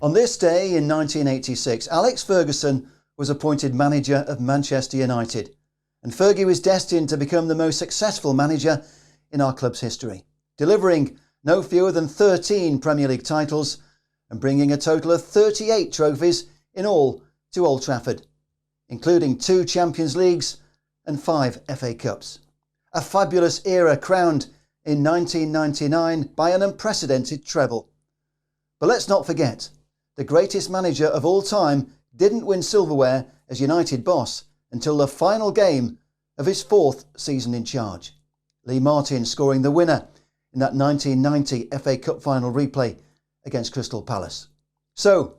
On this day in 1986, Alex Ferguson was appointed manager of Manchester United, and Fergie was destined to become the most successful manager in our club's history, delivering no fewer than 13 Premier League titles and bringing a total of 38 trophies in all to Old Trafford, including 2 Champions Leagues and 5 FA Cups. A fabulous era crowned in 1999 by an unprecedented treble. But let's not forget, the greatest manager of all time didn't win silverware as United boss until the final game of his 4th season in charge. Lee Martin scoring the winner in that 1990 FA Cup final replay against Crystal Palace. So,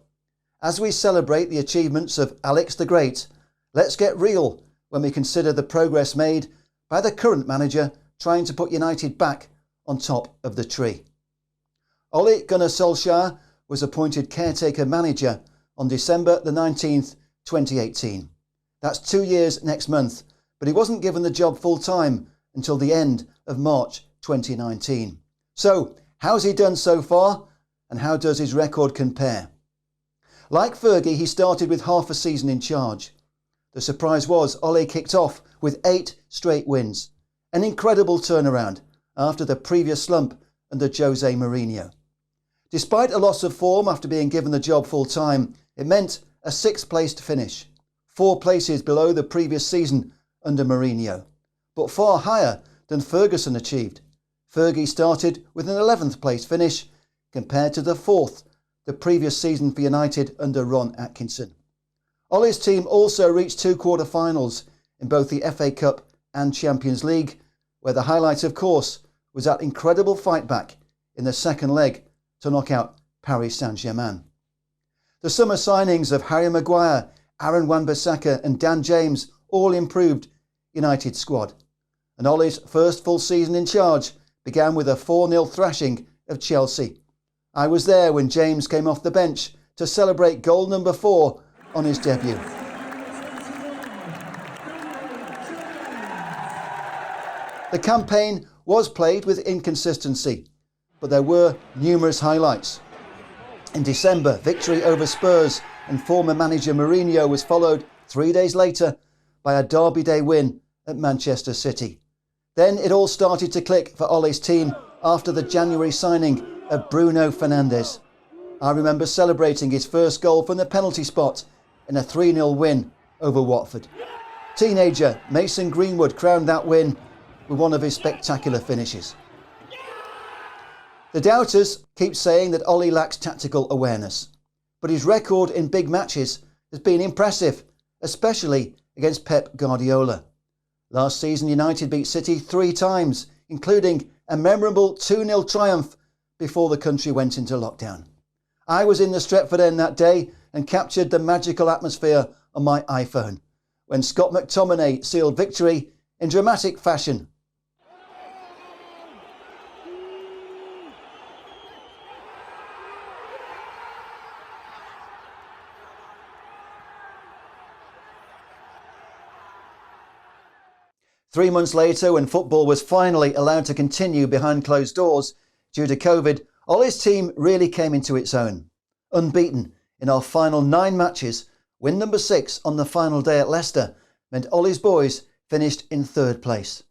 as we celebrate the achievements of Alex the Great, let's get real when we consider the progress made by the current manager trying to put United back on top of the tree. Ole Gunnar Solskjaer was appointed caretaker manager on December the 19th, 2018. That's 2 years next month, but he wasn't given the job full time until the end of March 2019. So, how's he done so far, and how does his record compare? Like Fergie, he started with half a season in charge. The surprise was Ole kicked off with 8 straight wins, an incredible turnaround after the previous slump under Jose Mourinho. Despite a loss of form after being given the job full time, it meant a 6th placed finish, 4 places below the previous season under Mourinho, but far higher than Ferguson achieved. Fergie started with an 11th place finish compared to the 4th the previous season for United under Ron Atkinson. Ole's team also reached 2 quarter-finals in both the FA Cup and Champions League, where the highlight of course was that incredible fight back in the second leg to knock out Paris Saint-Germain. The summer signings of Harry Maguire, Aaron WAN-BISSAKA and Dan James all improved United's squad, and Ole's first full season in charge began with a 4-0 thrashing of Chelsea. I was there when James came off the bench to celebrate goal number 4 on his debut. The campaign was played with inconsistency, but there were numerous highlights. In December, victory over Spurs and former manager Mourinho was followed 3 days later by a Derby Day win at Manchester City. Then it all started to click for Ole's team after the January signing of Bruno Fernandes. I remember celebrating his first goal from the penalty spot in a 3-0 win over Watford. Teenager Mason Greenwood crowned that win with one of his spectacular finishes. The doubters keep saying that Ole lacks tactical awareness, but his record in big matches has been impressive, especially against Pep Guardiola. Last season United beat City 3 times, including a memorable 2-0 triumph before the country went into lockdown. I was in the Stretford End that day and captured the magical atmosphere on my iPhone when Scott McTominay sealed victory in dramatic fashion. Three months later, when football was finally allowed to continue behind closed doors due to COVID, Ole's team really came into its own. Unbeaten in our final 9 matches, win number 6 on the final day at Leicester meant Ole's boys finished in 3rd place.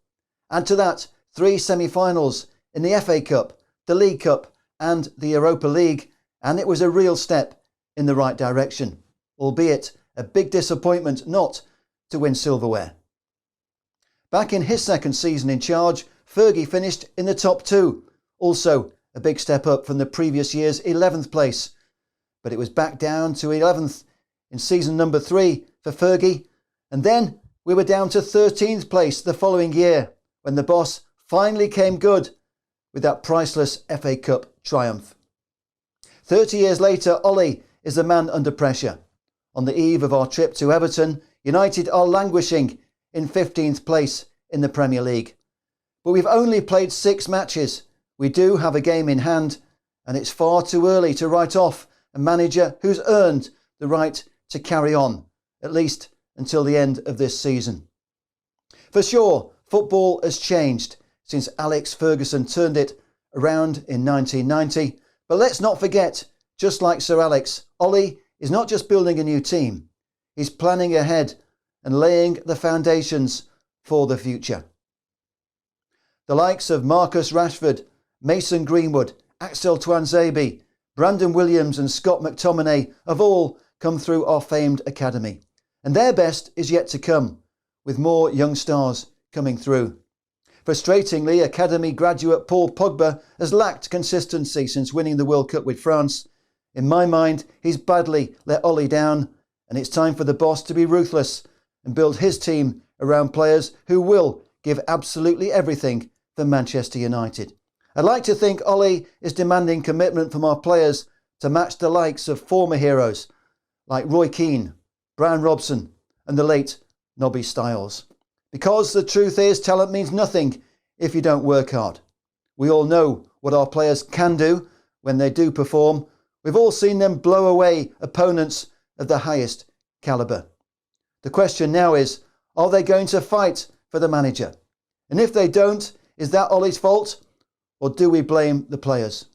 Add to that 3 semi-finals in the FA Cup, the League Cup and the Europa League, and it was a real step in the right direction, albeit a big disappointment not to win silverware. Back in his 2nd season in charge, Fergie finished in the top 2, also a big step up from the previous year's 11th place. But it was back down to 11th in season number 3 for Fergie, and then we were down to 13th place the following year when the boss finally came good with that priceless FA Cup triumph. 30 years later, Ole is the man under pressure. On the eve of our trip to Everton, United are languishing in 15th place in the Premier League. But we've only played 6 matches. We do have a game in hand, and it's far too early to write off a manager who's earned the right to carry on, at least until the end of this season. For sure, football has changed since Alex Ferguson turned it around in 1990, but let's not forget Just like Sir Alex, Ole is not just building a new team, he's planning ahead and laying the foundations for the future. The likes of Marcus Rashford, Mason Greenwood, Axel Tuanzebe, Brandon Williams and Scott McTominay have all come through our famed academy. And their best is yet to come, with more young stars coming through. Frustratingly, academy graduate Paul Pogba has lacked consistency since winning the World Cup with France. In my mind, he's badly let Ole down, and it's time for the boss to be ruthless and build his team around players who will give absolutely everything for Manchester United. I'd like to think Ole is demanding commitment from our players to match the likes of former heroes like Roy Keane, Brian Robson and the late Nobby Stiles. Because the truth is, talent means nothing if you don't work hard. We all know what our players can do when they do perform. We've all seen them blow away opponents of the highest calibre. The question now is, are they going to fight for the manager? And if they don't, is that Ole's fault? Or do we blame the players?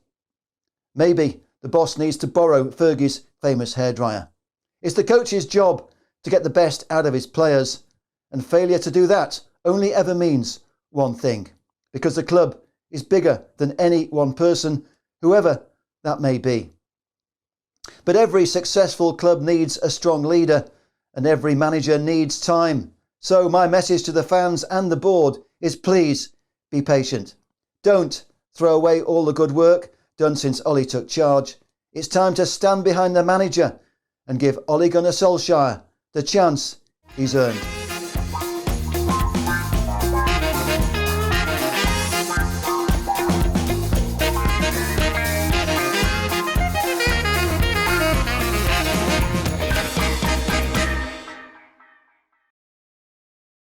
Maybe the boss needs to borrow Fergie's famous hairdryer. It's the coach's job to get the best out of his players, and failure to do that only ever means one thing, because the club is bigger than any one person, whoever that may be. But every successful club needs a strong leader, and every manager needs time. So my message to the fans and the board is, please be patient. Don't throw away all the good work done since Ole took charge. It's time to stand behind the manager and give Ole Gunnar Solskjaer the chance he's earned.